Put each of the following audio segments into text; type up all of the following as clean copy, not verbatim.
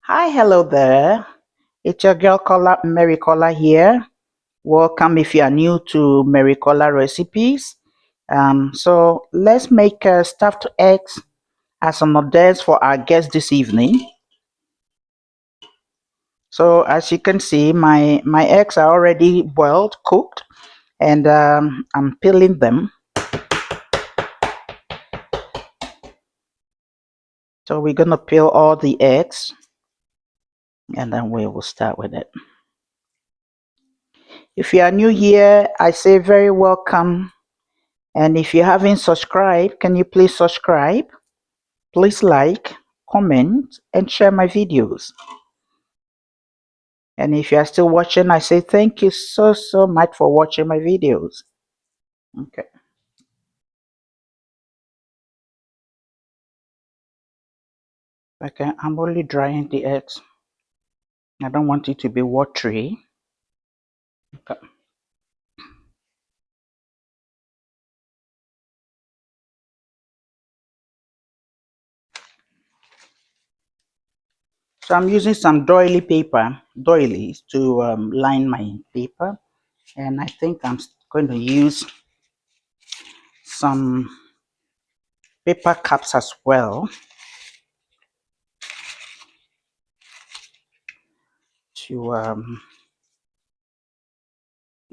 Hi, hello there. It's your girl Mary Caller here. Welcome if you are new to Mary Caller recipes. So let's make stuffed eggs as an hors for our guest this evening. So as you can see, my eggs are already boiled, cooked, and I'm peeling them. So we're gonna peel all the eggs, and then we will start with it. If you are new here, I say very welcome. And if you haven't subscribed, can you please subscribe? Please like, comment, and share my videos. And if you are still watching, I say thank you so much for watching my videos. Okay. Okay, I'm only drying the eggs. I don't want it to be watery. Okay. So I'm using some doilies to line my paper. And I think I'm going to use some paper cups as well to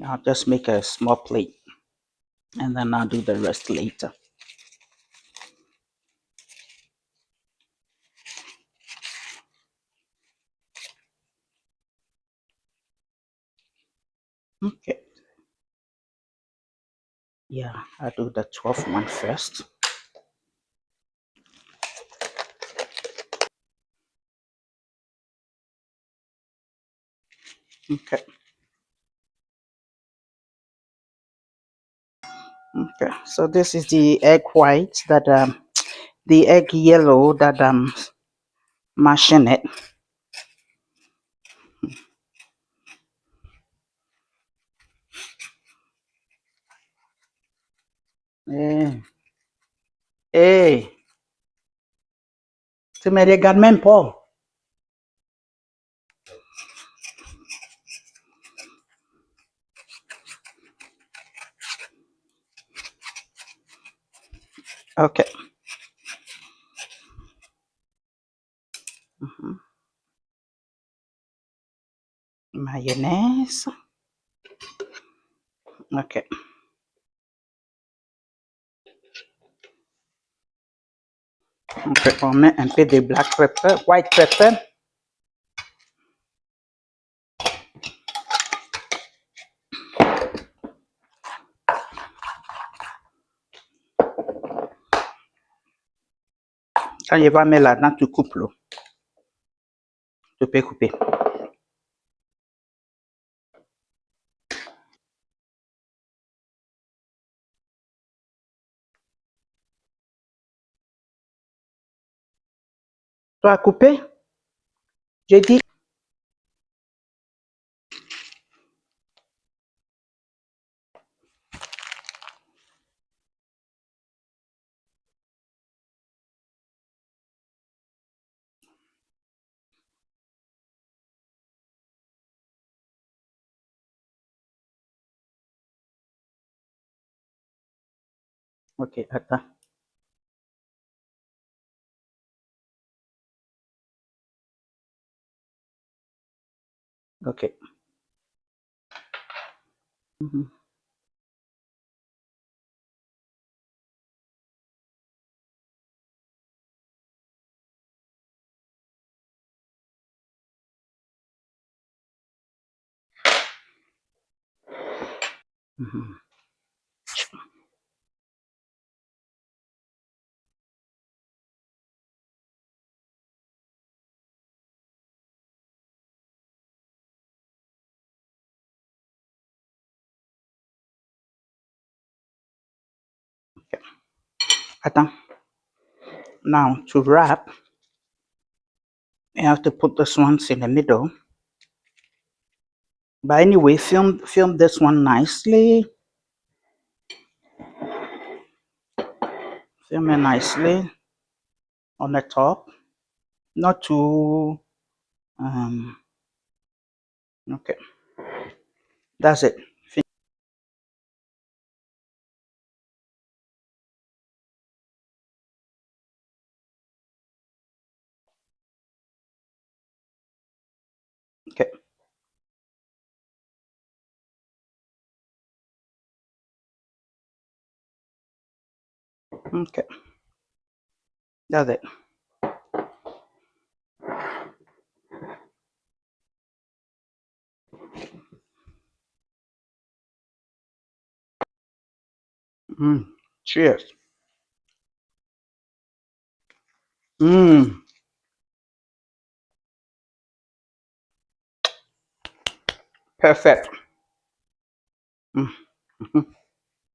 I'll just make a small plate and then I'll do the rest later. Okay. Yeah, I'll do the 12th one first. Okay. Okay. So this is the egg white that the egg yellow that I'm mashing it. Hey, hey, tu me regardes même pas. Okay. Mayonnaise. Okay. On met un peu de black pepper, white pepper. Quand il va mettre là-dedans, tu coupes l'eau. Tu peux couper. Tu as coupé? J'ai dit. Ok, attends. Ok. Mhm. Mhm. Okay. Attends. Now to wrap, you have to put this ones in the middle. But anyway, film this one nicely. Film it nicely on the top. Not too Um, okay, that's it. Okay, okay, that's it. Mm, cheers. Mm, perfect. Mm, mhm.